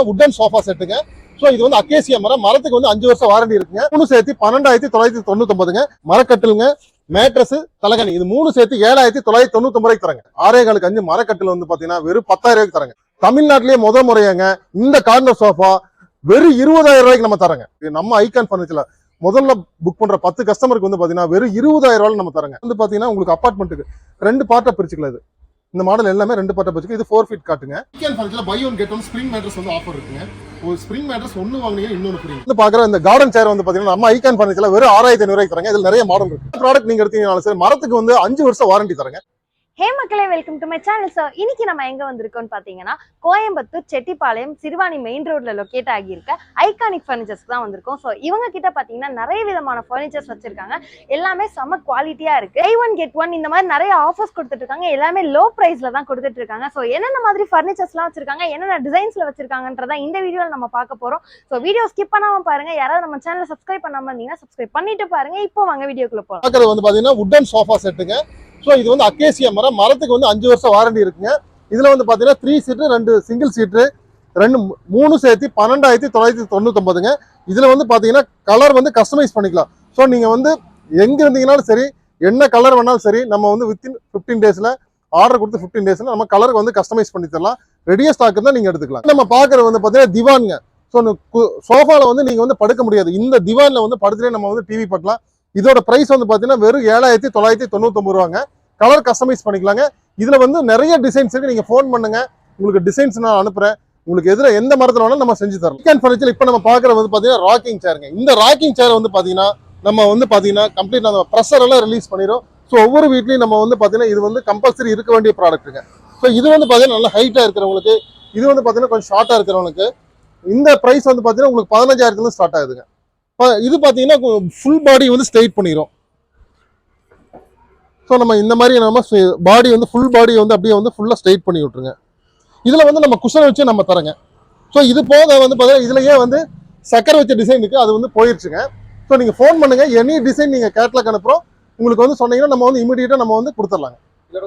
வுடன் sofa செட்டுங்க. So இது வந்து அக்கேசியா மரத்துக்கு வந்து 5 வருஷம் வாரண்டி இருக்குங்க. 3 சேர்த்து 12,999ங்க. மரக்கட்டிலுங்க, மேட்ரஸ், தலகாணி இது 3 சேர்த்து 7,999 தரங்க. 6.5 மரக்கட்டில் வந்து பாத்தீங்கன்னா வெறும் 10,000 தரங்க. தமிழ்நாட்டிலேயே முறையாங்க இந்த கார்னர் சோஃபா வெறும் 20,000 நம்ம தரங்க. நம்ம ஐகான் பர்னிச்சர்ல முதல்ல புக் பண்ற 10 கஸ்டமருக்கு வந்து பாத்தீங்கன்னா வெறும் 20,000 நம்ம தரங்க. வந்து பாத்தீங்கன்னா உங்களுக்கு அபார்ட்மெண்ட்டுக்கு 2 பார்ட்டா பிரிச்சுக்கலாம். இந்த மாடல் எல்லாமே 2 பார்ட்டா பிரிச்சுக்கு. இது 4 ஃபீட் காட்டுங்க. ஐகான் பர்னிச்சர்ல buy one get one spring mattress வந்து ஆஃபர் இருக்குங்க. ஒரு ஸ்ப்ரிங் மேட்ரஸ் ஒன்னு வாங்குனீங்க இன்னொன்னு ஃப்ரீ. வந்து பாக்குற இந்த கார்டன் சேர் வந்து பாத்தீங்கன்னா நம்ம ஐகான் பர்னிச்சர்ல வெறும் 6,500 தரங்க. இதுல நிறைய மாடல் இருக்கு. ப்ராடக்ட் நீங்க எடுத்தீங்கனாலும் சரி மரத்துக்கு வந்து 5 வருஷம் வாரண்டி தரங்க. ஹே மக்களே, welcome to my channel. Sir இன்னைக்கு நம்ம எங்க வந்திருக்கோம்னு பாத்தீங்கன்னா கோயம்புத்தூர் செட்டிப்பாளையம் சிறுவாணி மெயின் ரோட்ல லொக்கேட் ஆகியிருக்க ஐகானிக் ஃபர்னிச்சர்ஸ் தான் வந்திருக்கோம். ஸோ இவங்க கிட்ட பாத்தீங்கன்னா நிறைய விதமான ஃபர்னிச்சர்ஸ் வச்சிருக்காங்க. எல்லாமே செம குவாலிட்டியா இருக்கு. பை ஒன் கெட் ஒன் இந்த மாதிரி நிறைய ஆஃபர்ஸ் கொடுத்துட்டு இருக்காங்க. எல்லாமே லோ பிரைஸ்ல தான் கொடுத்துட்டு இருக்காங்க. ஸோ என்னென்ன மாதிரி ஃபர்னிச்சர்ஸ்லாம் வச்சிருக்காங்க, என்னென்ன டிசைன்ஸ்ல வச்சிருக்காங்கன்றதா இந்த வீடியோல நம்ம பார்க்க போறோம். ஸோ வீடியோ ஸ்கிப் பண்ணாம பாருங்க. யாராவது நம்ம சேனலை சப்ஸ்கிரைப் பண்ணாம இருந்தீங்கன்னா சப்ஸ்கிரைப் பண்ணிட்டு பாருங்க. இப்போ வாங்க வீடியோக்குள்ள போலாம். பார்க்கறது வந்து பாத்தீங்கன்னா வுடன் சோஃபா செட்டுங்க. ஸோ இது வந்து அக்கேசியா மரத்துக்கு வந்து 5 வருஷம் வாரண்டி இருக்குங்க. இதுல வந்து பாத்தீங்கன்னா 3 சீட்டு 2 சிங்கிள் சீட்டு 3 சேர்த்து 12,999ங்க. இதுல வந்து பாத்தீங்கன்னா கலர் வந்து கஸ்டமைஸ் பண்ணிக்கலாம். ஸோ நீங்க வந்து எங்க இருந்தீங்கனாலும் சரி, என்ன கலர் வேணாலும் சரி, நம்ம வந்து வித்தின் 15 டேஸ்ல ஆர்டர் கொடுத்து 15 டேஸ்ல நம்ம கலருக்கு வந்து கஸ்டமைஸ் பண்ணி தரலாம். ரெடியா ஸ்டாக் இருந்தா நீங்க எடுத்துக்கலாம். நம்ம பாக்குறது வந்து பாத்தீங்கன்னா திவான்ங்க. ஸோ சோஃபால வந்து நீங்க வந்து படுக்க முடியாது. இந்த திவான்ல வந்து படுத்துட்டே நம்ம வந்து டிவி பார்க்கலாம். இதோட பிரைஸ் வந்து பாத்தீங்கன்னா வெறும் 7,999 ரூபாங்க. கலர் கஸ்டமைஸ் பண்ணிக்கலாங்க. இதுல வந்து நிறைய டிசைன்ஸ் இருக்கு. நீங்க ஃபோன் பண்ணுங்க, உங்களுக்கு டிசைன்ஸ் நான் அனுப்புறேன். உங்களுக்கு எதுல எந்த மரத்துல வேணாலும் நம்ம செஞ்சு தரோம். ஐகான் ஃபர்னிச்சர் இப்போ நம்ம பாக்குறது வந்து பாத்தீங்கன்னா ராக்கிங் சேருங்க. இந்த ராக்கிங் சேர் வந்து பாத்தீங்கன்னா நம்ம வந்து பாத்தீங்கன்னா கம்ப்ளீட் அந்த ப்ரெஷர் எல்லாம் ரிலீஸ் பண்ணிடும். ஸோ ஒவ்வொரு வீட்லயும் நம்ம வந்து பாத்தீங்கன்னா இது வந்து கம்பல்சரி இருக்க வேண்டிய ப்ராடக்ட்டுங்க. ஸோ இது வந்து பாத்தீங்கன்னா நல்ல ஹைட்டா இருக்கிறவங்களுக்கு, இது வந்து பாத்தீங்கன்னா கொஞ்சம் ஷார்ட்டா இருக்கிறவங்களுக்கு இந்த பிரைஸ் வந்து பாத்தீங்கன்னா உங்களுக்கு 15,000 ஸ்டார்ட் ஆகுதுங்க. இது பாத்தீங்கன்னா ஃபுல் பாடி வந்து ஸ்ட்ரெயிட் பண்ணிடும். ஸோ நம்ம இந்த மாதிரி நம்ம பாடி வந்து ஃபுல் பாடி வந்து அப்படியே வந்து ஃபுல்லாக ஸ்ட்ரெயிட் பண்ணி விட்டுருங்க. இதில் வந்து நம்ம குஷன் வச்சு நம்ம தரங்க. ஸோ இது போக வந்து பார்த்தீங்கன்னா இதுலயே வந்து சக்கரை வச்ச டிசைன் இருக்கு, அது வந்து போயிடுச்சுங்க. ஸோ நீங்கள் ஃபோன் பண்ணுங்க, எனி டிசைன் நீங்கள் கேட்லாக் அனுப்புறோம். உங்களுக்கு வந்து சொன்னீங்கன்னா நம்ம வந்து இமீடியட்டாக நம்ம வந்து கொடுத்துடலாங்க. இதோட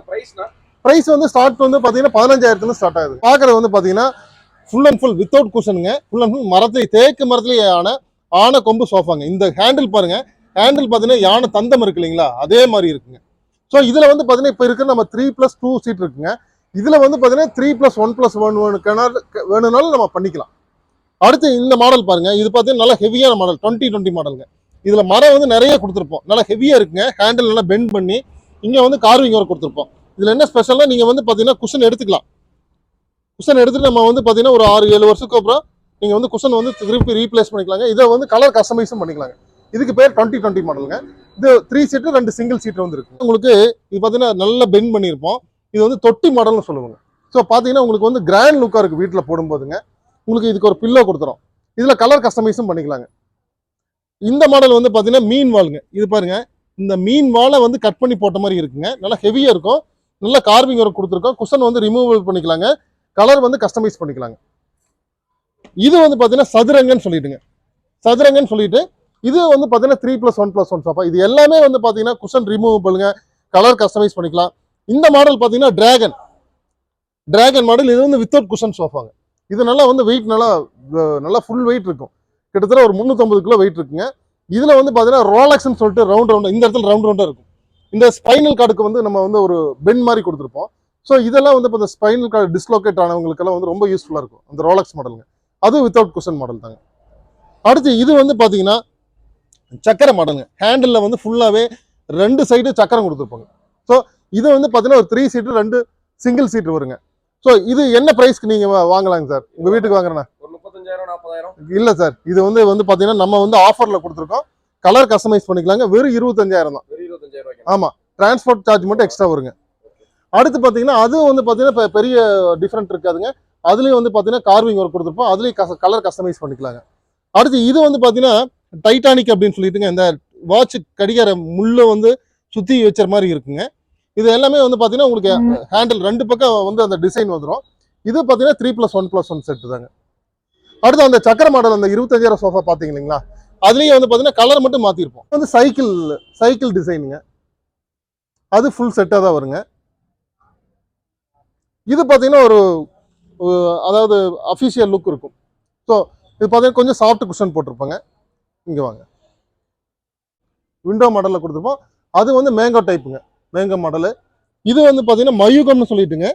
ப்ரைஸ் வந்து ஸ்டார்ட் வந்து பார்த்தீங்கன்னா 15,000 ஸ்டார்ட் ஆகுது. பார்க்குறது வந்து பார்த்தீங்கன்னா ஃபுல் அண்ட் ஃபுல் வித்தவுட் குஷனுங்க. ஃபுல் அண்ட் ஃபுல் மரத்துல தேக்கு மரத்துலேயே ஆன கொம்பு சோஃபாங்க. இந்த ஹேண்டில் பாருங்க, ஹேண்டில் பார்த்தீங்கன்னா யானை தந்தம் இருக்கு இல்லைங்களா, அதே மாதிரி இருக்குங்க. ஸோ இதுல வந்து பாத்தீங்கன்னா இப்போ இருக்கிற நம்ம 3+2 சீட் இருக்குங்க. இதுல வந்து பாத்தீங்கன்னா 3+1+1 வேணும்னாலும் நம்ம பண்ணிக்கலாம். அடுத்து இந்த மாடல் பாருங்க. இது பாத்தீங்கன்னா நல்ல ஹெவியான மாடல் 2020 மாடலுங்க. இதுல மரம் வந்து நிறைய கொடுத்துருப்போம். நல்லா ஹெவியா இருக்குங்க. ஹேண்டில் நல்லா பெண்ட் பண்ணி இங்க வந்து கார்விங் ஒர்க் கொடுத்துருப்போம். இதுல என்ன ஸ்பெஷல்னா நீங்க வந்து பாத்தீங்கன்னா குஷன் எடுத்துக்கலாம். குஷன் எடுத்துட்டு நம்ம வந்து பாத்தீங்கன்னா ஒரு 6-7 வருஷத்துக்கு அப்புறம் நீங்க வந்து குஷன் வந்து திருப்பி ரீப்ளேஸ் பண்ணிக்கலாங்க. இதை வந்து கலர் கஸ்டமைஸும் பண்ணிக்கலாங்க. இதுக்கு பேர் 2020 மாடலுங்க. இது 3 சீட்டு 2 சிங்கிள் சீட் வந்து இருக்கு. உங்களுக்கு இது பாத்தீங்கன்னா நல்லா பெண்ட் பண்ணியிருப்போம். இது வந்து தொட்டி மாடல்னு சொல்லுவாங்க. ஸோ பாத்தீங்கன்னா உங்களுக்கு வந்து கிராண்ட் லுக்கா இருக்கு. வீட்டில் போடும்போதுங்க உங்களுக்கு இதுக்கு ஒரு பில்லோ கொடுத்துரும். இதுல கலர் கஸ்டமைஸும் பண்ணிக்கலாங்க. இந்த மாடல் வந்து பாத்தீங்கன்னா மீன் வாளுங்க. இது பாருங்க, இந்த மீன் வாழை வந்து கட் பண்ணி போட்ட மாதிரி இருக்குங்க. நல்லா ஹெவியா இருக்கும். நல்லா கார்விங் ஒர்க் கொடுத்துருக்கோம். குஷன் வந்து ரிமூவல் பண்ணிக்கலாங்க. கலர் வந்து கஸ்டமைஸ் பண்ணிக்கலாங்க. இது வந்து பாத்தீங்கன்னா சதுரங்கன்னு சொல்லிட்டு இது வந்து பாத்தீங்கன்னா 3+1+1 சோஃபா. இது எல்லாமே வந்து பாத்தீங்கன்னா குஷன் ரிமூவபிள்ங்க, கலர் கஸ்டமைஸ் பண்ணிக்கலாம். இந்த மாடல் பாத்தீங்கன்னா டிராகன் மாடல். இது வந்து வித்தவுட் குஷன் சோஃபாங்க. இது நல்லா வந்து வெயிட் நல்லா ஃபுல் வெயிட் இருக்கும். கிட்டத்தட்ட ஒரு 350 கிலோ வெயிட் இருக்குங்க. இதுல வந்து பாத்தீங்கன்னா ரோலக்ஸ்ன்னு சொல்லிட்டு ரவுண்ட் இந்த இடத்துல ரவுண்டா இருக்கும். இந்த ஸ்பைனல் கார்டுக்கு வந்து நம்ம வந்து ஒரு பென் மாதிரி கொடுத்துருப்போம். ஸோ இதெல்லாம் வந்து இப்போ ஸ்பைனல் கார்டு டிஸ்லோகேட் ஆனவங்களுக்கெல்லாம் வந்து ரொம்ப யூஸ்ஃபுல்லா இருக்கும் அந்த ரோலக்ஸ் மாடலுங்க. அதுவும் வித்தவுட் குஷன் மாடல் தாங்க. அடுத்து இது வந்து பாத்தீங்கன்னா சக்கரை மாடலுங்க. ஹேண்டில் வந்து ஃபுல்லாவே 2 சைடு சக்கரம் கொடுத்துருப்பாங்க. ஸோ இது வந்து பாத்தீங்கன்னா ஒரு 3 சீட்டு 2 சிங்கிள் சீட் வருங்க. ஸோ இது என்ன பிரைஸ்க்கு நீங்க வாங்கலாங்க சார்? உங்க வீட்டுக்கு வாங்குறேன்னா 35,000-40,000 இல்ல சார். இது வந்து பாத்தீங்கன்னா நம்ம வந்து ஆஃபர்ல கொடுத்துருக்கோம். கலர் கஸ்டமைஸ் பண்ணிக்கலாங்க. வெறும் 25,000 தான். 25,000. ஆமா, டிரான்ஸ்போர்ட் சார்ஜ் மட்டும் எக்ஸ்ட்ரா வருங்க. அடுத்து பாத்தீங்கன்னா அது வந்து பாத்தீங்கன்னா பெரிய டிஃபரெண்ட் இருக்காதுங்க. அதுலயும் வந்து பாத்தீங்கன்னா கார்விங் ஒர்க் கொடுத்துருப்போம். அதுலயும் கலர் கஸ்டமைஸ் பண்ணிக்கலாங்க. அடுத்து இது வந்து பாத்தீங்கன்னா டைட்டானிக் அப்படின்னு சொல்லிட்டுங்க, இந்த வாட்ச் கடிகார முள்ள வந்து சுத்தி வச்ச மாதிரி இருக்குங்க. இது எல்லாமே வந்து பாத்தீங்கன்னா உங்களுக்கு ஹேண்டில் 2 பக்கம் வந்து அந்த டிசைன் வந்துடும். இது பாத்தீங்கன்னா 3+1+1 செட் தாங்க. அடுத்து அந்த சக்கர மாடல் அந்த 25,000 சோஃபா பாத்தீங்க இல்லைங்களா, அதுலயும் வந்து பாத்தீங்கன்னா கலர் மட்டும் மாத்திருப்போம். வந்து சைக்கிள் டிசைனுங்க. அது ஃபுல் செட்டா தான் வருங்க. இது பாத்தீங்கன்னா ஒரு அதாவது அபிஷியல் லுக் இருக்கும். ஸோ இது பார்த்தீங்கன்னா கொஞ்சம் சாஃப்ட் குஷன் போட்டிருப்பாங்க. இங்கே வாங்க, விண்டோ மாடலில் கொடுத்துருப்போம். அது வந்து மேங்கோ டைப்புங்க, மேங்கோ மாடலு. இது வந்து பார்த்தீங்கன்னா மயூகம்னு சொல்லிட்டுங்க,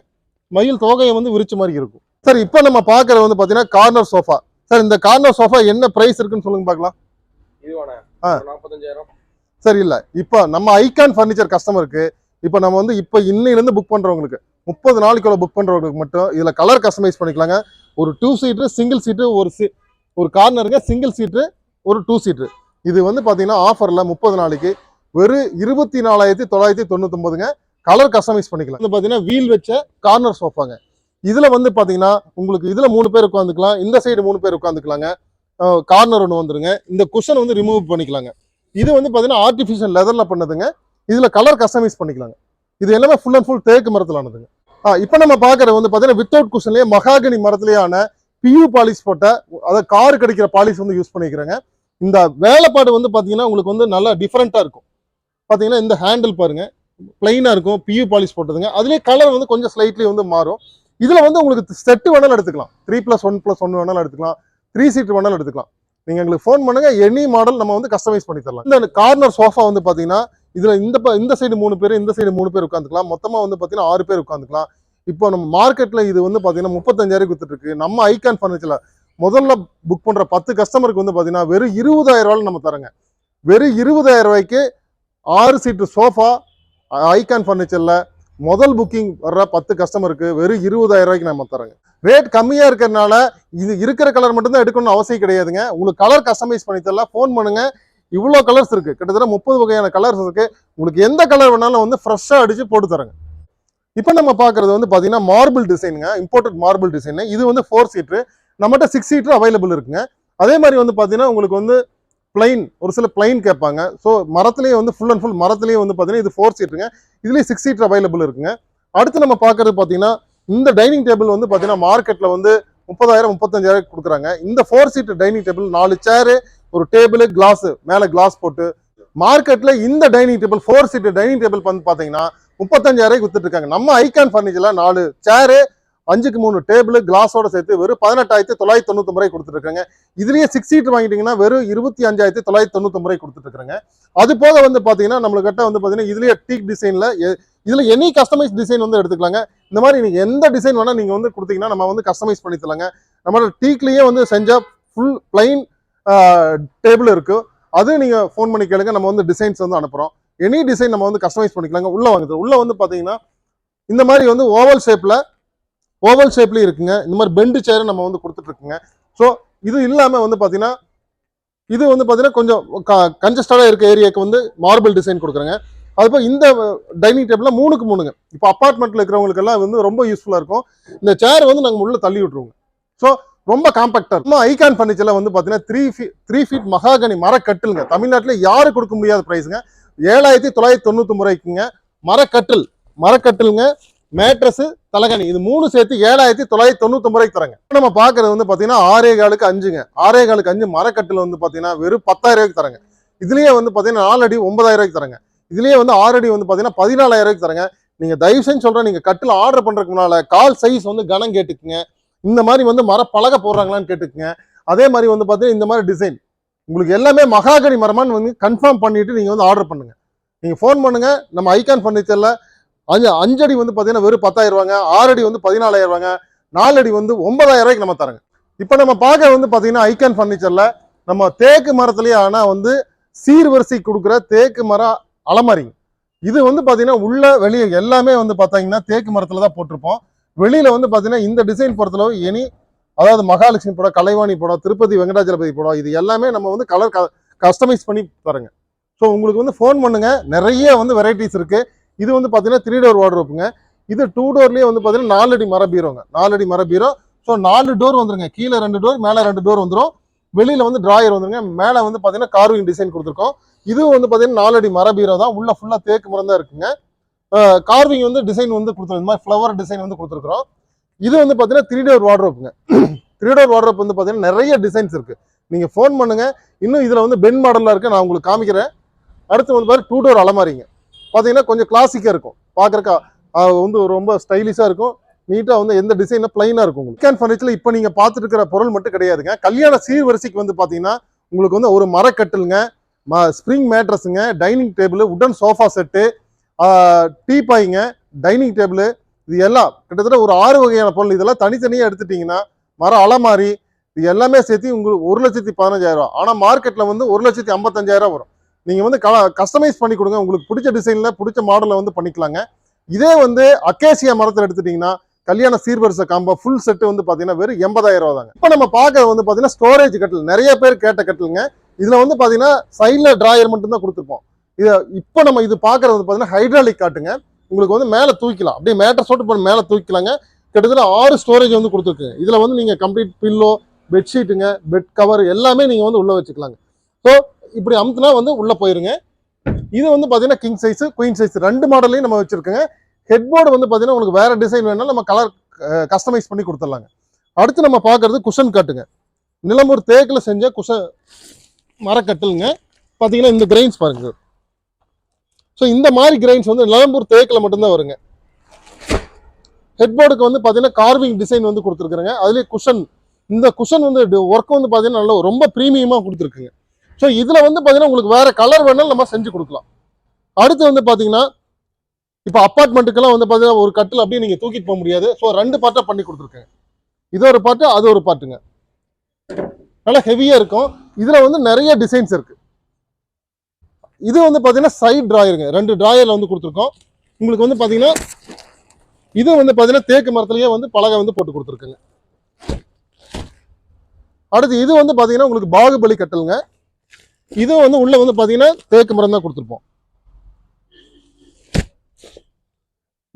மயில் தோகையை வந்து விரிச்ச மாதிரி இருக்கும். சார் இப்போ நம்ம பார்க்கறது வந்து பார்த்தீங்கன்னா கார்னர் சோஃபா. சார் இந்த கார்னர் சோஃபா என்ன பிரைஸ் இருக்குன்னு சொல்லுங்க பார்க்கலாம். இதுவானே 45,000. சரி இல்லை, இப்போ நம்ம ஐகான் ஃபர்னிச்சர் கஸ்டமருக்கு இப்போ நம்ம வந்து இப்போ இன்னையிலேருந்து புக் பண்ணுறவங்களுக்கு 30 நாளைக்குள்ள புக் பண்ணுறவங்களுக்கு மட்டும் இதில் கலர் கஸ்டமைஸ் பண்ணிக்கலாங்க. ஒரு 2 சீட்ரு, சிங்கிள் சீட்டு, ஒரு கார்னருங்க, சிங்கிள் சீட்டு, ஒரு 2 சீட்ரு. இது வந்து பார்த்தீங்கன்னா ஆஃபரில் 30 நாளைக்கு வெறும் 24,999ங்க. கலர் கஸ்டமைஸ் பண்ணிக்கலாம். வந்து பார்த்தீங்கன்னா வீல் வச்ச கார்னர் சோஃபாங்க. இதில் வந்து பார்த்தீங்கன்னா உங்களுக்கு இதில் 3 பேர் உட்காந்துக்கலாம், இந்த சைடு 3 பேர் உட்காந்துக்கலாங்க. கார்னர் ஒன்று வந்துருங்க. இந்த குஷன் வந்து ரிமூவ் பண்ணிக்கலாங்க. இது வந்து பார்த்தீங்கன்னா ஆர்டிஃபிஷியல் லெதரில் பண்ணதுங்க. இதில் கலர் கஸ்டமைஸ் பண்ணிக்கலாங்க. இது எல்லாமே ஃபுல் அண்ட் ஃபுல் தேக்கு மரத்தில் ஆனதுங்க. இப்போ நம்ம பார்க்குறது வந்து பார்த்தீங்கன்னா வித்தவுட் குஷன்லேயே மகாகனி மரத்துலேயான பியூ பாலிஷ் போட்ட, அதாவது கார் கிடைக்கிற பாலிஷ் வந்து யூஸ் பண்ணிக்கிறேங்க. இந்த வேலைப்பாடு வந்து பார்த்தீங்கன்னா உங்களுக்கு வந்து நல்லா டிஃப்ரெண்ட்டாக இருக்கும். பார்த்தீங்கன்னா இந்த ஹேண்டில் பாருங்க, பிளைனாக இருக்கும், பியூ பாலிஷ் போட்டதுங்க. அதுலேயே கலர் வந்து கொஞ்சம் ஸ்லைட்லி வந்து மாறும். இதில் வந்து உங்களுக்கு செட்டு வேணாலும் எடுத்துக்கலாம், 3+1+1 வேணாலும் எடுத்துக்கலாம், 3 சீட் வேணாலும் எடுத்துக்கலாம். நீங்கள் எங்களுக்கு ஃபோன் பண்ணுங்க, எனி மாடல் நம்ம வந்து கஸ்டமைஸ் பண்ணி தரலாம். இந்த கார்னர் சோஃபா வந்து பார்த்தீங்கன்னா இதில் இந்த சைடு 3 பேர், இந்த சைடு 3 பேர் உட்காந்துக்கலாம். மொத்தமாக வந்து பார்த்தீங்கன்னா 6 பேர் உட்காந்துக்கலாம். இப்போ நம்ம மார்க்கெட்டில் இது வந்து பார்த்தீங்கன்னா 35,000 வித்துட்டு இருக்கு. நம்ம ஐகான் ஃபர்னிச்சரில் முதல்ல புக் பண்ணுற 10 கஸ்டமருக்கு வந்து பார்த்தீங்கன்னா வெறும் 20,000 நம்ம தரங்க. வெறும் 20,000 6 சீட்டு சோஃபா ஐகான் ஃபர்னிச்சரில் முதல் புக்கிங் வர்ற 10 கஸ்டமருக்கு வெறும் 20,000 நம்ம தரங்க. ரேட் கம்மியாக இருக்கிறதுனால இது இருக்கிற கலர் மட்டும்தான் எடுக்கணும்னு அவசியம் கிடையாதுங்க. உங்களுக்கு கலர் கஸ்டமைஸ் பண்ணி தரலாம். ஃபோன் பண்ணுங்க. இவ்வளோ கலர்ஸ் இருக்கு, கிட்டத்தட்ட 30 வகையான கலர்ஸ் இருக்கு. உங்களுக்கு எந்த கலர் வேணாலும் வந்து ஃப்ரெஷ்ஷாக அடிச்சு போட்டு தரங்க. இப்போ நம்ம பார்க்கறது வந்து பார்த்தீங்கன்னா மார்பிள் டிசைனுங்க, இம்போர்ட்டட் மார்பிள் டிசைனு. இது வந்து 4 சீட்ரு, நம்மகிட்ட 6 சீட்ரு அவைலபிள் இருக்குங்க. அதே மாதிரி வந்து பார்த்தீங்கன்னா உங்களுக்கு வந்து பிளைன், ஒரு சில பிளைன் கேட்பாங்க. ஸோ மரத்துலேயே வந்து ஃபுல் அண்ட் ஃபுல் மரத்துலேயே வந்து பார்த்தீங்கன்னா இது 4 சீட்டுங்க. இதுலேயே 6 சீட்ரு அவைலபிள் இருக்குங்க. அடுத்து நம்ம பார்க்கறது பார்த்தீங்கன்னா இந்த டைனிங் டேபிள் வந்து பார்த்தீங்கன்னா மார்க்கெட்டில் வந்து 30,000 35,000 கொடுக்குறாங்க. இந்த 4 சீட்டு டைனிங் டேபிள், 4 சேரு, ஒரு டேபிள், கிளாஸ், மேலே கிளாஸ் போட்டு மார்க்கெட்டில் இந்த டைனிங் டேபிள் 4 சீட்டு டைனிங் டேபிள் வந்து பார்த்தீங்கன்னா 35,000 வித்துட்டு இருக்காங்க. நம்ம ஐகான் ஃபர்னிச்சர்ல 4 சேரு, 5க்கு 3 டேபிள், கிளாஸோட சேர்த்து வெறும் 18,999 கொடுத்துட்டு இருக்காங்க. இதுலயே 6 சீட் வாங்கிட்டீங்கன்னா வெறும் 25,999 கொடுத்துட்டு இருக்காங்க. அது போக வந்து பாத்தீங்கன்னா நம்மளுக்கிட்ட வந்து பாத்தீங்கன்னா இதுலயே டீக் டிசைன்ல இதுல எனி கஸ்டமைஸ் டிசைன் வந்து எடுத்துக்கலாங்க. இந்த மாதிரி நீங்க எந்த டிசைன் வேணா நீங்க வந்து கொடுத்தீங்கன்னா நம்ம வந்து கஸ்டமைஸ் பண்ணி தரலாங்க. நம்மளோட டீக்லயே வந்து செஞ்சா ஃபுல் பிளைன் டேபிள் இருக்கு. அது நீங்க ஃபோன் பண்ணி கேளுங்க, நம்ம வந்து டிசைன்ஸ் வந்து அனுப்புறோம். எனி டிசைன் நம்ம வந்து கஸ்டமைஸ் பண்ணிக்கலாங்க. உள்ள வாங்குது, உள்ள வந்து பாத்தீங்கன்னா இந்த மாதிரி வந்து ஓவல் ஷேப்லயும் இருக்குங்க. இந்த மாதிரி பெண்டு சேர் நம்ம வந்து கொடுத்துட்டு இருக்குங்க. ஸோ இது இல்லாம வந்து பாத்தீங்கன்னா இது வந்து பாத்தீங்கன்னா கொஞ்சம் கன்ஜஸ்டடா இருக்க ஏரியாவுக்கு வந்து மார்பிள் டிசைன் கொடுக்குறேங்க. அதுப்போ இந்த டைனிங் டேபிள்ல 3க்கு 3ங்க. இப்போ அப்பார்ட்மெண்ட்ல இருக்கிறவங்களுக்கு எல்லாம் வந்து ரொம்ப யூஸ்ஃபுல்லா இருக்கும். இந்த சேர் வந்து நாங்கள் உள்ள தள்ளி விட்டுருவோங்க. ஸோ ரொம்ப காம்பாக்டா இருக்கும். ஐகான் ஃபர்னிச்சர்ல வந்து பாத்தீங்கன்னா 3 ஃபீட் மகாகனி மரக்கட்டிலுங்க. தமிழ்நாட்டில் யாரும் கொடுக்க முடியாத பிரைஸுங்க. 7,999 மரக்கட்டிலுங்க. மேட்ரஸ், தலகாணி, இது 3 சேர்த்து 7,999 தராங்க. நம்ம பாக்குறது வந்து பாத்தீங்கன்னா 6.25க்கு 5ங்க. 6.25க்கு 5 மரக்கட்டில் வந்து பாத்தீங்கன்னா வெறும் 10,000 தராங்க. இதுலயே வந்து பாத்தீங்கன்னா 4 அடி 9,000 தராங்க. இதுலயே வந்து 6 அடி வந்து பாத்தீங்கன்னா 14,000 தராங்க. நீங்க தயவு செஞ்சு சொல்றேன், நீங்க கட்டில் ஆர்டர் பண்றதுக்கு முன்னால கால் சைஸ் வந்து கனம் கேட்டுக்குங்க. இந்த மாதிரி வந்து மர பலகை போடுறாங்களான்னு கேட்டுக்குங்க. அதே மாதிரி வந்து பாத்தீங்கன்னா இந்த மாதிரி டிசைன் உங்களுக்கு எல்லாமே மகாகனி மரமான்னு வந்து கன்ஃபார்ம் பண்ணிட்டு நீங்க வந்து ஆர்டர் பண்ணுங்க. நீங்க ஃபோன் பண்ணுங்க. நம்ம ஐகான் ஃபர்னிச்சர்ல 5 அடி வந்து பாத்தீங்கன்னா வெறும் 10,000, 6 அடி வந்து 14,000, 4 அடி வந்து 9,000 நம்ம தரங்க. இப்போ நம்ம பார்க்க வந்து பாத்தீங்கன்னா ஐகான் ஃபர்னிச்சர்ல நம்ம தேக்கு மரத்திலேயே ஆனா வந்து சீர்வரிசை கொடுக்குற தேக்கு மர அலமாரிங்க. இது வந்து பாத்தீங்கன்னா உள்ள வெளியே எல்லாமே வந்து பாத்தீங்கன்னா தேக்கு மரத்துல தான் போட்டிருப்போம். வெளியில வந்து பாத்தீங்கன்னா இந்த டிசைன் பொறுத்தளவு அதாவது மகாலட்சுமி படம், கலைவாணி படம், திருப்பதி வெங்கடாஜலபதி படம், இது எல்லாமே நம்ம வந்து கலர் கஸ்டமைஸ் பண்ணி தரங்க. ஸோ உங்களுக்கு வந்து ஃபோன் பண்ணுங்க. நிறைய வந்து வெரைட்டிஸ் இருக்கு. இது வந்து பாத்தீங்கன்னா 3 டோர் வார்ட்ரோப்புங்க. இது 2 டோர்லயே வந்து பாத்தீங்கன்னா 4 அடி மர பீரோங்க. 4 அடி மர பீரோ. ஸோ 4 டோர் வந்துருங்க. கீழே 2 டோர், மேல 2 டோர் வந்துடும். வெளியில வந்து டிராயர் வந்துருங்க. மேல வந்து பாத்தீங்கன்னா கார்விங் டிசைன் கொடுத்துருக்கோம். இது வந்து பாத்தீங்கன்னா 4 அடி மர பீரோ தான். உள்ள ஃபுல்லா தேக்கு மரம் தான் இருக்குங்க. கார்விங் வந்து டிசைன் வந்து கொடுத்துருக்கோம். இந்த மாதிரி ஃப்ளவர் டிசைன் வந்து கொடுத்துருக்கோம். இது வந்து பாத்தீங்கன்னா 3 டோர் வார்ட்ரோப்புங்க. 3 டோர் வார்ட்ரோப் வந்து பாத்தீங்கன்னா நிறைய டிசைன்ஸ் இருக்கு. நீங்க ஃபோன் பண்ணுங்க. இன்னும் இதுல வந்து பென் மாடல்ல இருக்கு, நான் உங்களுக்கு காமிக்கிறேன். அடுத்து வந்து பாரு 2 டோர் அலமாரிங்க. பாத்தீங்கன்னா கொஞ்சம் கிளாசிக்கா இருக்கும். பாக்குறக்கா வந்து ரொம்ப ஸ்டைலிஷா இருக்கும். நீட்டாக வந்து எந்த டிசைனில் பிளைனாக இருக்கும் உங்களுக்கு. ஐகான் ஃபர்னிச்சரில் இப்போ நீங்கள் பார்த்துட்டு இருக்கிற பொருள் மட்டும் கிடையாதுங்க. கல்யாண சீர்வரிசைக்கு வந்து பார்த்தீங்கன்னா உங்களுக்கு வந்து ஒரு மரக்கட்டிலுங்க, ஸ்ப்ரிங் மேட்ரஸுங்க, டைனிங் டேபிள், உடன் சோஃபா செட்டு, டீபாய்ங்க, டைனிங் டேபிள், இது எல்லாம் கிட்டத்தட்ட ஒரு 6 வகையான பொருள். இதெல்லாம் தனித்தனியாக எடுத்துட்டிங்கன்னா மர அலமாரி இது எல்லாமே சேர்த்து உங்களுக்கு 1,15,000. ஆனால் மார்க்கெட்டில் வந்து 1,55,000 வரும். நீங்கள் வந்து கஸ்டமைஸ் பண்ணி கொடுங்க, உங்களுக்கு பிடிச்ச டிசைனில் பிடிச்ச மாடலில் வந்து பண்ணிக்கலாங்க. இதே வந்து அக்கேசியா மரத்தில் எடுத்துட்டிங்கன்னா கல்யாண சீர்வரிசை காம்போ ஃபுல் செட்டு வந்து பார்த்தீங்கன்னா வெறும் 80,000 தாங்க. இப்போ நம்ம பார்க்க வந்து பார்த்தீங்கன்னா ஸ்டோரேஜ் கட்டில், நிறைய பேர் கேட்ட கட்டிலுங்க. இதில் வந்து பார்த்தீங்கன்னா சைடில் டிராயர் மட்டும் தான் கொடுத்துருப்போம். இதை இப்போ நம்ம இது பார்க்குறது வந்து பார்த்தீங்கன்னா ஹைட்ராலிக் காட்டுங்க. உங்களுக்கு வந்து மேலே தூக்கிக்கலாம், அப்படியே மேட்டர் சோட்டு பண்ணி மேலே தூக்கிக்கலாங்க. கிட்டத்தட்ட 6 ஸ்டோரேஜ் வந்து கொடுத்துருக்குங்க. இதில் வந்து நீங்கள் கம்ப்ளீட் பில்லோ, பெட்ஷீட்டுங்க, பெட் கவர் எல்லாமே நீங்கள் வந்து உள்ளே வச்சுக்கலாங்க. ஸோ இப்படி அமுத்துனா வந்து உள்ளே போயிருங்க. இது வந்து பார்த்தீங்கன்னா கிங் சைஸ், குயின் சைஸ் 2 மாடலையும் நம்ம வச்சிருக்கோங்க. ஹெட் போர்டு வந்து பார்த்தீங்கன்னா உங்களுக்கு வேற டிசைன் வேணாலும் நம்ம கலர் கஸ்டமைஸ் பண்ணி கொடுத்துடலாங்க. அடுத்து நம்ம பார்க்கறது குஷன் காட்டுங்க. நிலம்பூர் தேக்கில் செஞ்ச மரக்கட்டிலுங்க. பார்த்தீங்கன்னா இந்த கிரைன்ஸ் பாருங்க. ஸோ இந்த மாதிரி கிரைன்ஸ் வந்து நிலம்பூர் தேக்கில் மட்டும்தான் வருங்க. ஹெட் போர்டுக்கு வந்து பார்த்தீங்கன்னா கார்விங் டிசைன் வந்து கொடுத்துருக்குறேங்க. அதுலேயே குஷன், இந்த குஷன் வந்து ஒர்க் வந்து பார்த்தீங்கன்னா நல்ல ரொம்ப ப்ரீமியமாக கொடுத்துருக்குங்க. ஸோ இதில் வந்து பார்த்தீங்கன்னா உங்களுக்கு வேற கலர் வேணாலும் நம்ம செஞ்சு கொடுக்கலாம். அடுத்து வந்து பார்த்தீங்கன்னா இப்போ அப்பார்ட்மெண்ட்டுக்கெல்லாம் வந்து பார்த்தீங்கன்னா ஒரு கட்டில் அப்படியே நீங்கள் தூக்கிட்டு போக முடியாது. ஸோ 2 பார்ட்டாக பண்ணி கொடுத்துருக்கேன். இது ஒரு பார்ட்டு, அது ஒரு பார்ட்டுங்க. நல்லா ஹெவியாக இருக்கும். இதில் வந்து நிறைய டிசைன்ஸ் இருக்கு. இது வந்து பார்த்தீங்கன்னா சைட் டிராயருங்க, 2 டிராயரில் வந்து கொடுத்துருக்கோம். உங்களுக்கு வந்து பார்த்தீங்கன்னா இது வந்து பார்த்தீங்கன்னா தேக்கு மரத்துலேயே வந்து பலகை வந்து போட்டு கொடுத்துருக்குங்க. அடுத்து இது வந்து பார்த்தீங்கன்னா உங்களுக்கு பாகுபலி கட்டலுங்க. இது வந்து உள்ள வந்து பார்த்தீங்கன்னா தேக்கு மரம் தான் கொடுத்துருப்போம்.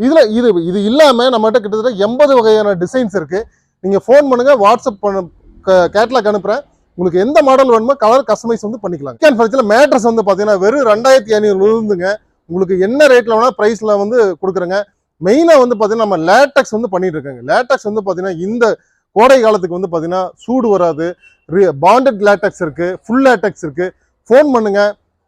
இதுல இது இல்லாம நம்மகிட்ட கிட்டத்தட்ட 80 வகையான டிசைன்ஸ் இருக்கு. நீங்க ஃபோன் பண்ணுங்க, வாட்ஸ்அப் கேட்லாக் அனுப்புறேன். உங்களுக்கு எந்த மாடல் வேணுமோ கலர் கஸ்டமைஸ் வந்து பண்ணிக்கலாம். ஐகான் ஃபர்னிச்சர்ல மேட்ரஸ் வந்து பாத்தீங்கன்னா வெறும் 2,500 இருந்துங்க. உங்களுக்கு என்ன ரேட்ல வேணா பிரைஸ்ல வந்து கொடுக்குறேங்க. மெயினா வந்து பாத்தீங்கன்னா நம்ம லேட்டக்ஸ் வந்து பண்ணிட்டு இருக்காங்க. லேட்டக்ஸ் வந்து பாத்தீங்கன்னா இந்த கோடை காலத்துக்கு வந்து பாத்தீங்கன்னா சூடு வராது. பாண்டட் லேட்டக்ஸ் இருக்கு, ஃபுல் லேட்டக்ஸ் இருக்கு. ஃபோன் பண்ணுங்க,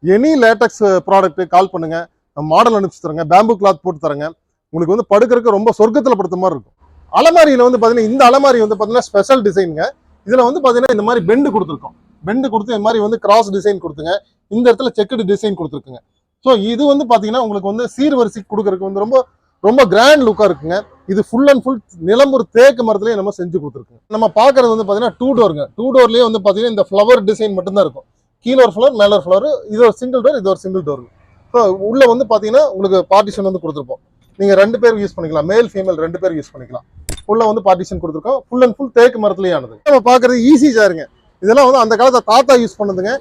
எனி லேட்டக்ஸ் ப்ராடக்ட் கால் பண்ணுங்க, மாடல் அனுப்பிச்சு தரங்க, பேம்பு கிளாத் போட்டு தரங்க. உங்களுக்கு வந்து படுக்கிறதுக்கு ரொம்ப சொர்க்கத்தில் படுத்த மாதிரி இருக்கும். அலமாரியில் வந்து பார்த்தீங்கன்னா இந்த அலமாரி வந்து பார்த்தீங்கன்னா ஸ்பெஷல் டிசைனுங்க. இதில் வந்து பார்த்தீங்கன்னா இந்த மாதிரி பெண்டு கொடுத்துருக்கோம். பெண்டு கொடுத்து இந்த மாதிரி வந்து கிராஸ் டிசைன் கொடுத்துங்க. இந்த இடத்துல செக்குடு டிசைன் கொடுத்துருக்குங்க. ஸோ இது வந்து பார்த்தீங்கன்னா உங்களுக்கு வந்து சீர்வரிசைக்கு கொடுக்கறதுக்கு வந்து ரொம்ப ரொம்ப கிராண்ட் லுக்காக இருக்குங்க. இது ஃபுல் அண்ட் ஃபுல் நிலம்பூர் தேக்கு மரத்துலேயே நம்ம செஞ்சு கொடுத்துருக்குங்க. நம்ம பார்க்கறது வந்து பார்த்தீங்கன்னா 2 டோருங்க. 2 டோர்லேயே வந்து பார்த்தீங்கன்னா இந்த ஃப்ளவர் டிசைன் மட்டும்தான் இருக்கும். கீழே ஒரு ஃப்ளவர், மேலே ஒரு ஃப்ளவர். இது ஒரு சிங்கிள் டோர், இது ஒரு சிங்கிள் டோர். ஸோ உள்ள வந்து பார்த்தீங்கன்னா உங்களுக்கு பார்ட்டிஷன் வந்து கொடுத்துருப்போம். நீங்க 2 பேர் யூஸ் பண்ணிக்கலாம், மேல் ஃபீமேல் 2 பேர் யூஸ் பண்ணிக்கலாம். உள்ள வந்து பார்ட்டிஷன் கொடுத்துருக்கோம். ஃபுல் அண்ட் ஃபுல் தேக்கு மரத்துலேயே ஆனது. நம்ம பார்க்கறது ஈஸி சேருங்க. இதெல்லாம் வந்து அந்த காலத்தை தாத்தா யூஸ் பண்ணதுங்க.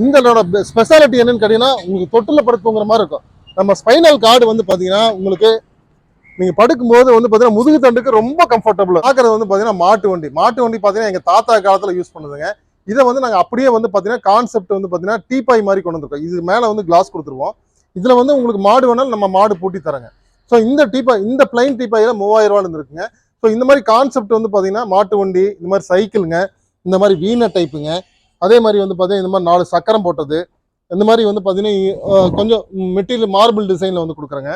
இதோட ஸ்பெஷாலிட்டி என்னன்னு கேட்டீங்கன்னா உங்களுக்கு தொட்டில படுத்துங்கிற மாதிரி இருக்கும். நம்ம ஸ்பைனல் கார்டு வந்து பார்த்தீங்கன்னா உங்களுக்கு நீங்க படுக்கும்போது வந்து பார்த்தீங்கன்னா முதுகு தண்டுக்கு ரொம்ப கம்ஃபர்டபுள். பார்க்கறது வந்து பார்த்தீங்கன்னா மாட்டு வண்டி பார்த்தீங்கன்னா எங்க தாத்தா காலத்தில் யூஸ் பண்ணுதுங்க. இதை வந்து நாங்கள் அப்படியே வந்து பார்த்தீங்கன்னா கான்செப்ட் வந்து பார்த்தீங்கன்னா டீபாய் மாதிரி கொண்டு வந்திருக்கோம். இது மேலே வந்து கிளாஸ் கொடுத்துருவோம். இதில் வந்து உங்களுக்கு மாடு வேணாலும் நம்ம மாடு பூட்டி தரங்க. ஸோ இந்த பிளைன் டீபாயில் 3000 இருக்குங்க. ஸோ இந்த மாதிரி கான்செப்ட் வந்து பார்த்தீங்கன்னா மாட்டு வண்டி, இந்த மாதிரி சைக்கிளுங்க, இந்த மாதிரி வீண டைப்புங்க, அதே மாதிரி வந்து பார்த்தீங்கன்னா இந்த மாதிரி 4 சக்கரம் போட்டது, இந்த மாதிரி வந்து பார்த்தீங்கன்னா கொஞ்சம் மெட்டீரியல் மார்பிள் டிசைனில் வந்து கொடுக்குறேங்க.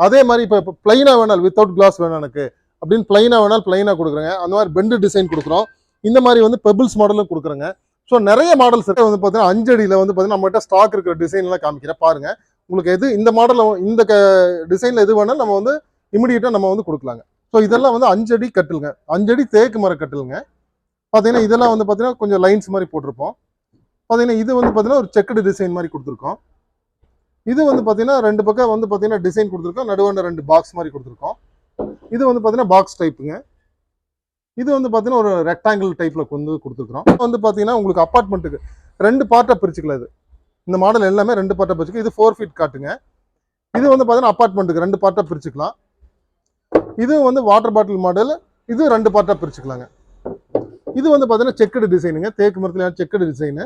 அதே மாதிரி இப்போ பிளைனாக வேணாலும் வித்தவுட் கிளாஸ் வேணும் எனக்கு அப்படின்னு பிளைனாக வேணாலும் பிளைனாக கொடுக்குறேங்க. அந்த மாதிரி பெண்டு டிசைன் கொடுக்குறோம். இந்த மாதிரி வந்து பெபிள்ஸ் மாடலும் கொடுக்குறேங்க. ஸோ நிறைய மாடல்ஸ் இருக்கு. வந்து பார்த்தீங்கன்னா 5 அடியில் வந்து பார்த்தீங்கன்னா நம்மகிட்ட ஸ்டாக் இருக்கிற டிசைன்லாம் காமிக்கிறேன் பாருங்க. உங்களுக்கு எது இந்த மாடலில் இந்த டிசைனில் எது வேணாலும் நம்ம வந்து இமிடியேட்டாக நம்ம வந்து கொடுக்கலாங்க. ஸோ இதெல்லாம் வந்து 5 அடி கட்டிலுங்க, 5 அடி தேக்கு மர கட்டிலுங்க. பார்த்தீங்கன்னா இதெல்லாம் வந்து பார்த்தீங்கன்னா கொஞ்சம் லைன்ஸ் மாதிரி போட்டிருப்போம். பார்த்தீங்கன்னா இது வந்து பார்த்தீங்கன்னா ஒரு செக்குடு டிசைன் மாதிரி கொடுத்துருக்கோம். இது வந்து பார்த்தீங்கன்னா 2 பக்கம் வந்து பார்த்தீங்கன்னா டிசைன் கொடுத்துருக்கோம். நடுவான 2 பாக்ஸ் மாதிரி கொடுத்துருக்கோம். இது வந்து பார்த்தீங்கன்னா பாக்ஸ் டைப்புங்க. இது வந்து பார்த்தீங்கன்னா ஒரு ரெக்டாங்கிள் டைப்பில் வந்து கொடுத்துருக்குறோம். வந்து பார்த்தீங்கன்னா உங்களுக்கு அப்பார்ட்மெண்ட்டுக்கு 2 பார்ட்டாக பிரிச்சுக்கலாம். இது இந்த மாடல் எல்லாமே 2 பார்ட்டாக பிரிச்சுக்கலாம். இது 4 ஃபீட் காட்டுங்க. இது வந்து பார்த்தீங்கன்னா அப்பார்ட்மெண்ட்டுக்கு 2 பார்ட்டாக பிரிச்சுக்கலாம். இது வந்து வாட்டர் பாட்டில் மாடல், இது 2 பார்ட்டாக பிரிச்சுக்கலாங்க. இது வந்து பார்த்தீங்கன்னா செக்குடு டிசைனுங்க, தேக்கு மரத்துல செக்குடு டிசைனு.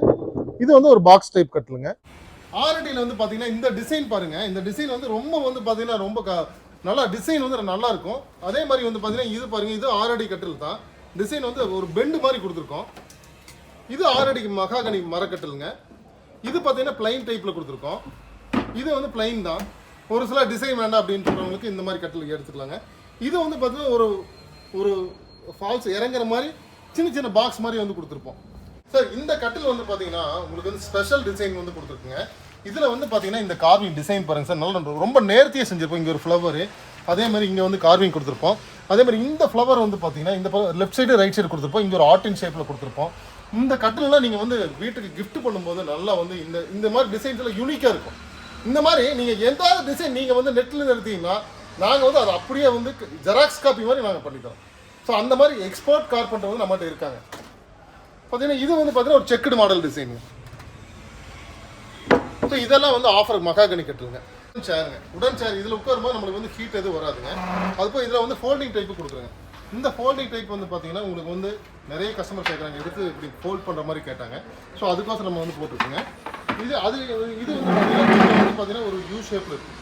இது வந்து ஒரு பாக்ஸ் டைப் கட்டலுங்க. ஆர்டியில் வந்து பார்த்தீங்கன்னா இந்த டிசைன் பாருங்க. இந்த டிசைன் வந்து ரொம்ப வந்து பார்த்தீங்கன்னா ரொம்ப நல்லா டிசைன் வந்து நல்லா இருக்கும். அதே மாதிரி வந்து பார்த்தீங்கன்னா இது பாருங்க, இது 6 அடி கட்டில் தான். டிசைன் வந்து ஒரு பெண்டு மாதிரி கொடுத்துருக்கோம். இது 6 அடி மகாகனி மரக்கட்டலுங்க. இது பார்த்தீங்கன்னா பிளைன் டைப்பில் கொடுத்துருக்கோம். இது வந்து பிளைன் தான். ஒரு சில டிசைன் வேண்டாம் அப்படின்னு சொல்கிறவங்களுக்கு இந்த மாதிரி கட்டில் எடுத்துக்கலாங்க. இது வந்து பார்த்தீங்கன்னா ஒரு ஒரு ஃபால்ஸ் இறங்குற மாதிரி சின்ன சின்ன பாக்ஸ் மாதிரி வந்து கொடுத்துருப்போம் சார். இந்த கட்டில் வந்து பார்த்தீங்கன்னா உங்களுக்கு வந்து ஸ்பெஷல் டிசைன் வந்து கொடுத்துருக்குங்க. இதில் வந்து பார்த்தீங்கன்னா இந்த கார்விங் டிசைன் பாருங்க சார், நல்ல ரொம்ப நேர்த்தியாக செஞ்சுருப்போம். இங்கே ஒரு ஃப்ளவரு, அதே மாதிரி இங்கே வந்து கார்விங் கொடுத்துருப்போம். அதே மாதிரி இந்த ஃப்ளவர் வந்து பார்த்தீங்கன்னா இந்த லெஃப்ட் சைடு ரைட் சைடு கொடுத்துருப்போம். இங்கே ஒரு ஆர்டின் ஷேப்பில் கொடுத்துருப்போம். இந்த கட்டிலெலாம் நீங்கள் வந்து வீட்டுக்கு கிஃப்ட் பண்ணும்போது நல்லா வந்து இந்த மாதிரி டிசைன்ஸ் எல்லாம் யூனிக்காக இருக்கும். இந்த மாதிரி நீங்கள் எந்த டிசைன் நீங்கள் வந்து நெட்டில் எடுத்தீங்கன்னா நாங்கள் வந்து அதை அப்படியே வந்து ஜெராக்ஸ் காப்பி மாதிரி நாங்கள் பண்ணித்தரோம். ஸோ அந்த மாதிரி எக்ஸ்பர்ட் கார்பெண்டர் வந்து நம்மகிட்ட இருக்காங்க. பார்த்தீங்கன்னா இது வந்து பார்த்தீங்கன்னா ஒரு செக்குடு மாடல் டிசைன். ஸோ இதெல்லாம் வந்து ஆஃபர் மகாகனி கட்டுங்க. சேருங்க, உடன் சேர். இதில் உட்காரும்போது நம்மளுக்கு வந்து ஹீட் எதுவும் வராதுங்க. அதுபோல் இதில் வந்து ஃபோல்டிங் டைப்பு கொடுக்குறேங்க. இந்த ஃபோல்டிங் டைப் வந்து பார்த்தீங்கன்னா உங்களுக்கு வந்து நிறைய கஸ்டமர் கேட்குறாங்க, எடுத்து இப்படி ஃபோல்ட் பண்ணுற மாதிரி கேட்டாங்க. ஸோ அதுக்கோசம் நம்ம வந்து போட்டிருக்கோங்க. இது வந்து பார்த்தீங்கன்னா ஒரு யூ ஷேப்பில் இருக்குது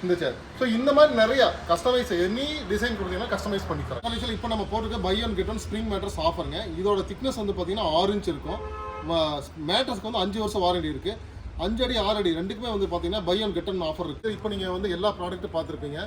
இந்த சேர். ஸோ இந்த மாதிரி நிறையா கஸ்டமைஸ் எனி டிசைன் கொடுத்தீங்கன்னா கஸ்டமைஸ் பண்ணி தரேன். இப்போ நம்ம போட்டிருக்க buy one get one spring mattress ஆஃபருங்க. இதோட திக்னஸ் வந்து பார்த்தீங்கன்னா 6 இன்ச் இருக்கும். மேட்ரஸ்க்கு வந்து 5 வருஷம் வாரண்டி இருக்குது. 5 அடி 6 அடி ரெண்டுக்குமே வந்து பார்த்தீங்கன்னா buy one get one offer இருக்குது. இப்போ நீங்கள் வந்து எல்லா ப்ராடக்ட்டும் பார்த்துருப்பீங்க,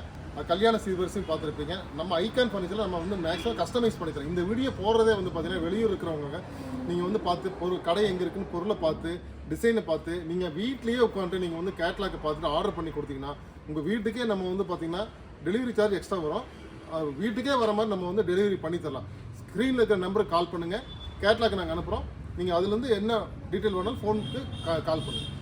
கல்யாண சீர்வரிசையும் பார்த்துருப்பீங்க. நம்ம ஐகான் ஃபர்னிச்சரில் நம்ம வந்து மேக்ஸிமம் கஸ்டமைஸ் பண்ணி தரோம். இந்த வீடியோ போடுறதே வந்து பார்த்தீங்கன்னா வெளியூர் இருக்கிறவங்க நீங்கள் வந்து பார்த்து கடை எங்கே இருக்குன்னு பொருளை பார்த்து டிசைனை பார்த்து நீங்கள் வீட்லேயே உட்காந்துட்டு நீங்கள் வந்து கேட்லாக்கை பார்த்துட்டு ஆர்டர் பண்ணி கொடுத்தீங்கன்னா உங்கள் வீட்டுக்கே நம்ம வந்து பார்த்தீங்கன்னா டெலிவரி சார்ஜ் எக்ஸ்ட்ரா வரும். வீட்டுக்கே வர மாதிரி நம்ம வந்து டெலிவரி பண்ணி தரலாம். ஸ்க்ரீனில் இருக்கிற நம்பருக்கு கால் பண்ணுங்கள், கேட்லாக் நாங்கள் அனுப்புகிறோம். நீங்கள் அதுலேருந்து என்ன டீட்டெயில் வேணாலும் ஃபோனுக்கு கால் பண்ணுங்கள்.